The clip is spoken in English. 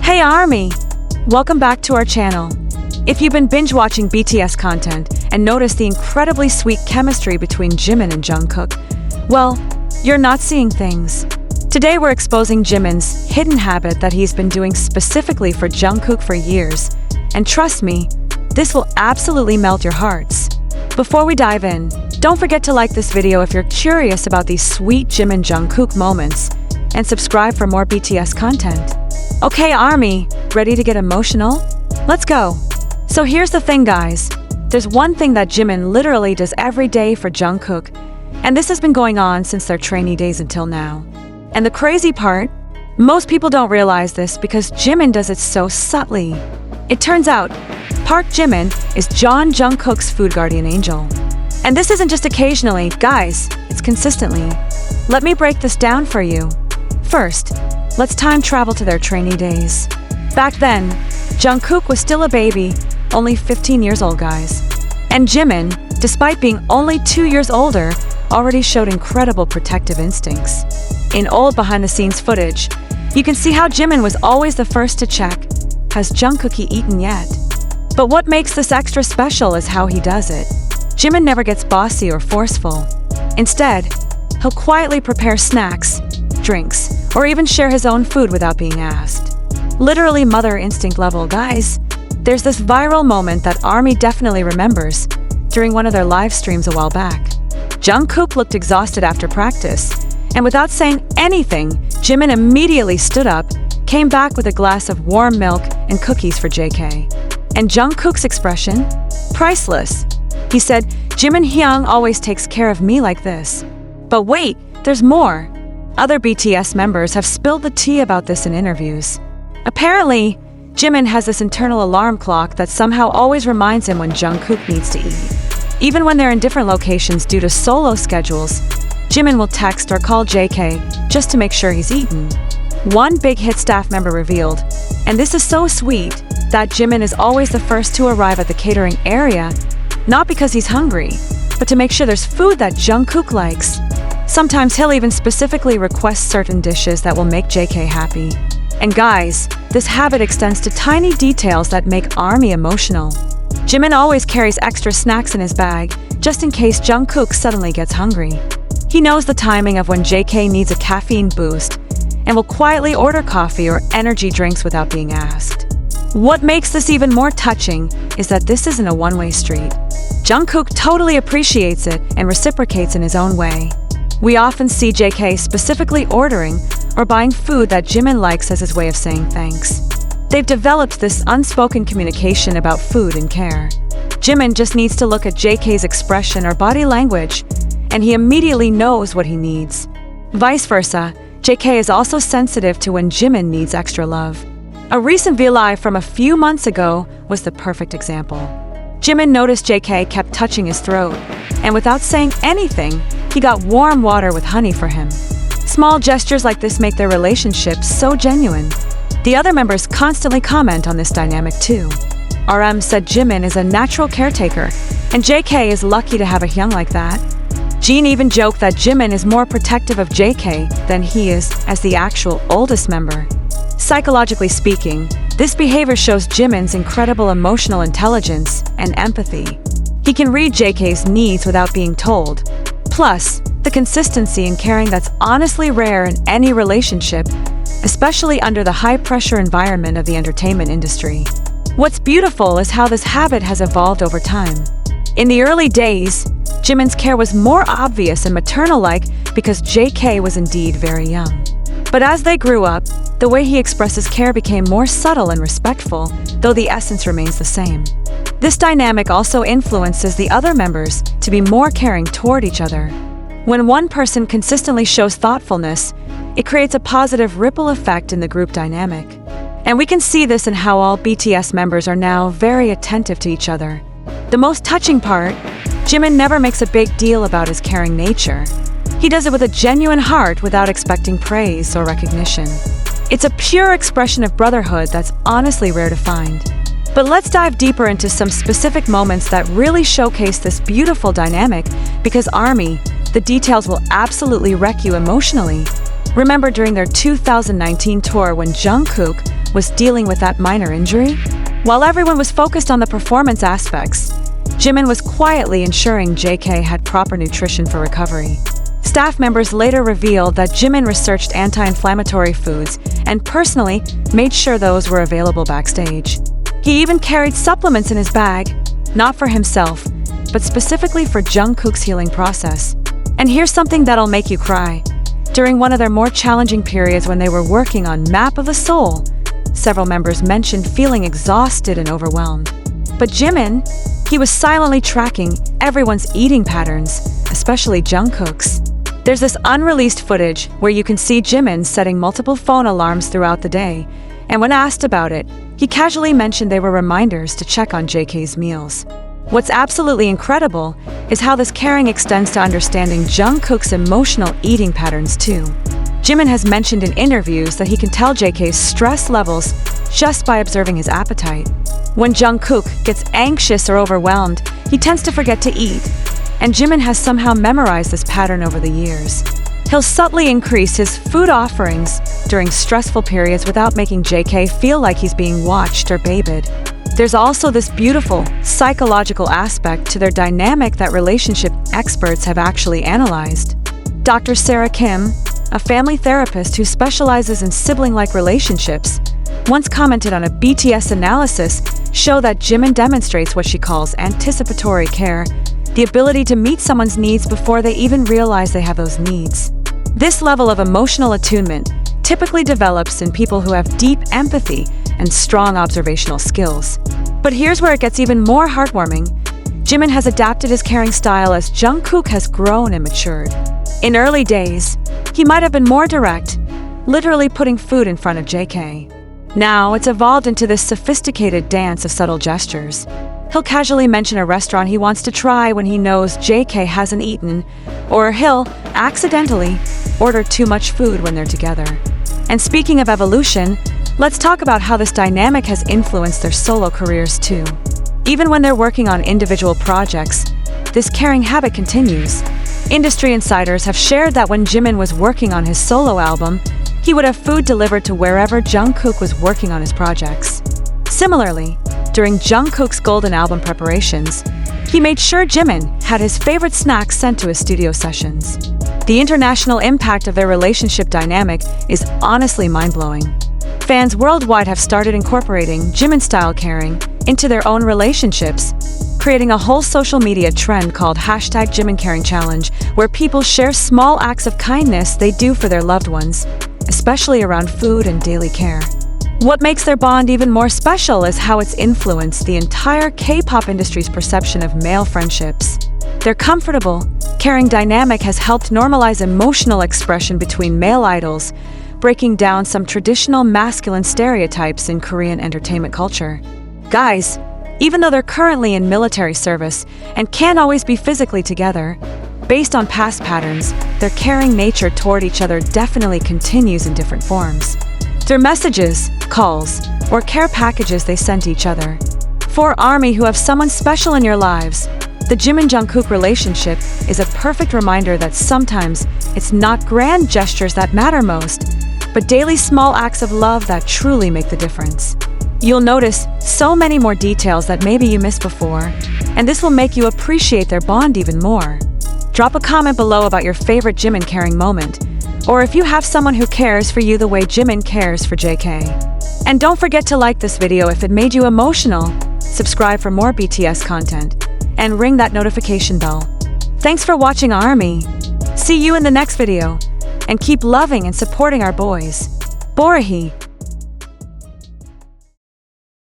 Hey ARMY! Welcome back to our channel. If you've been binge-watching BTS content and noticed the incredibly sweet chemistry between Jimin and Jungkook, well, you're not seeing things. Today we're exposing Jimin's hidden habit that he's been doing specifically for Jungkook for years. And trust me, this will absolutely melt your hearts. Before we dive in, don't forget to like this video if you're curious about these sweet Jimin Jungkook moments, and subscribe for more BTS content. Okay ARMY, ready to get emotional? Let's go! So here's the thing guys, there's one thing that Jimin literally does every day for Jungkook, and this has been going on since their trainee days until now. And the crazy part, most people don't realize this because Jimin does it so subtly. It turns out, Park Jimin is Jeon Jungkook's food guardian angel. And this isn't just occasionally, guys, it's consistently. Let me break this down for you. First, let's time travel to their trainee days. Back then, Jungkook was still a baby, only 15 years old guys. And Jimin, despite being only 2 years older, already showed incredible protective instincts. In old behind-the-scenes footage, you can see how Jimin was always the first to check, has Jungkook eaten yet? But what makes this extra special is how he does it. Jimin never gets bossy or forceful. Instead, he'll quietly prepare snacks, drinks, or even share his own food without being asked. Literally mother instinct level, guys. There's this viral moment that ARMY definitely remembers during one of their live streams a while back. Jungkook looked exhausted after practice, and without saying anything, Jimin immediately stood up, came back with a glass of warm milk and cookies for JK. And Jungkook's expression? Priceless. He said, "Jimin Hyung always takes care of me like this." But wait, there's more. Other BTS members have spilled the tea about this in interviews. Apparently, Jimin has this internal alarm clock that somehow always reminds him when Jungkook needs to eat. Even when they're in different locations due to solo schedules, Jimin will text or call JK just to make sure he's eaten. One Big Hit staff member revealed, and this is so sweet, that Jimin is always the first to arrive at the catering area, not because he's hungry, but to make sure there's food that Jungkook likes. Sometimes he'll even specifically request certain dishes that will make JK happy. And guys, this habit extends to tiny details that make ARMY emotional. Jimin always carries extra snacks in his bag, just in case Jungkook suddenly gets hungry. He knows the timing of when JK needs a caffeine boost, and will quietly order coffee or energy drinks without being asked. What makes this even more touching is that this isn't a one-way street. Jungkook totally appreciates it and reciprocates in his own way. We often see JK specifically ordering or buying food that Jimin likes as his way of saying thanks. They've developed this unspoken communication about food and care. Jimin just needs to look at JK's expression or body language, and he immediately knows what he needs. Vice versa, JK is also sensitive to when Jimin needs extra love. A recent VLI from a few months ago was the perfect example. Jimin noticed JK kept touching his throat, and without saying anything, he got warm water with honey for him. Small gestures like this make their relationship so genuine. The other members constantly comment on this dynamic too. RM said Jimin is a natural caretaker, and JK is lucky to have a hyung like that. Jeon even joked that Jimin is more protective of JK than he is as the actual oldest member. Psychologically speaking, this behavior shows Jimin's incredible emotional intelligence and empathy. He can read JK's needs without being told. Plus, the consistency and caring that's honestly rare in any relationship, especially under the high-pressure environment of the entertainment industry. What's beautiful is how this habit has evolved over time. In the early days, Jimin's care was more obvious and maternal-like because JK was indeed very young. But as they grew up, the way he expresses care became more subtle and respectful, though the essence remains the same. This dynamic also influences the other members to be more caring toward each other. When one person consistently shows thoughtfulness, it creates a positive ripple effect in the group dynamic. And we can see this in how all BTS members are now very attentive to each other. The most touching part, Jimin never makes a big deal about his caring nature. He does it with a genuine heart without expecting praise or recognition. It's a pure expression of brotherhood that's honestly rare to find. But let's dive deeper into some specific moments that really showcase this beautiful dynamic, because ARMY, the details will absolutely wreck you emotionally. Remember during their 2019 tour when Jungkook was dealing with that minor injury? While everyone was focused on the performance aspects, Jimin was quietly ensuring JK had proper nutrition for recovery. Staff members later revealed that Jimin researched anti-inflammatory foods and personally made sure those were available backstage. He even carried supplements in his bag, not for himself, but specifically for Jungkook's healing process. And here's something that'll make you cry. During one of their more challenging periods when they were working on Map of the Soul, several members mentioned feeling exhausted and overwhelmed. But Jimin, he was silently tracking everyone's eating patterns, especially Jungkook's. There's this unreleased footage where you can see Jimin setting multiple phone alarms throughout the day, and when asked about it, he casually mentioned they were reminders to check on JK's meals. What's absolutely incredible is how this caring extends to understanding Jungkook's emotional eating patterns too. Jimin has mentioned in interviews that he can tell JK's stress levels just by observing his appetite. When Jungkook gets anxious or overwhelmed, he tends to forget to eat, and Jimin has somehow memorized this pattern over the years. He'll subtly increase his food offerings during stressful periods without making JK feel like he's being watched or babied. There's also this beautiful psychological aspect to their dynamic that relationship experts have actually analyzed. Dr. Sarah Kim, a family therapist who specializes in sibling-like relationships, once commented on a BTS analysis show that Jimin demonstrates what she calls anticipatory care, the ability to meet someone's needs before they even realize they have those needs. This level of emotional attunement typically develops in people who have deep empathy and strong observational skills. But here's where it gets even more heartwarming. Jimin has adapted his caring style as Jungkook has grown and matured. In early days, he might have been more direct, literally putting food in front of JK. Now, it's evolved into this sophisticated dance of subtle gestures. He'll casually mention a restaurant he wants to try when he knows JK hasn't eaten, or he'll accidentally order too much food when they're together. And speaking of evolution, let's talk about how this dynamic has influenced their solo careers too. Even when they're working on individual projects, this caring habit continues. Industry insiders have shared that when Jimin was working on his solo album, he would have food delivered to wherever Jungkook was working on his projects. Similarly, during Jungkook's Golden album preparations, he made sure Jimin had his favorite snacks sent to his studio sessions. The international impact of their relationship dynamic is honestly mind-blowing. Fans worldwide have started incorporating Jimin-style caring into their own relationships, creating a whole social media trend called #JiminCaringChallenge, where people share small acts of kindness they do for their loved ones, especially around food and daily care. What makes their bond even more special is how it's influenced the entire K-pop industry's perception of male friendships. Their comfortable, caring dynamic has helped normalize emotional expression between male idols, breaking down some traditional masculine stereotypes in Korean entertainment culture. Guys, even though they're currently in military service and can't always be physically together, based on past patterns, their caring nature toward each other definitely continues in different forms. Through messages, calls, or care packages they send to each other. For ARMY who have someone special in your lives, the Jimin-Jungkook relationship is a perfect reminder that sometimes it's not grand gestures that matter most, but daily small acts of love that truly make the difference. You'll notice so many more details that maybe you missed before, and this will make you appreciate their bond even more. Drop a comment below about your favorite Jimin caring moment, or if you have someone who cares for you the way Jimin cares for JK. And don't forget to like this video if it made you emotional, subscribe for more BTS content, and ring that notification bell. Thanks for watching ARMY. See you in the next video, and keep loving and supporting our boys. Borahi.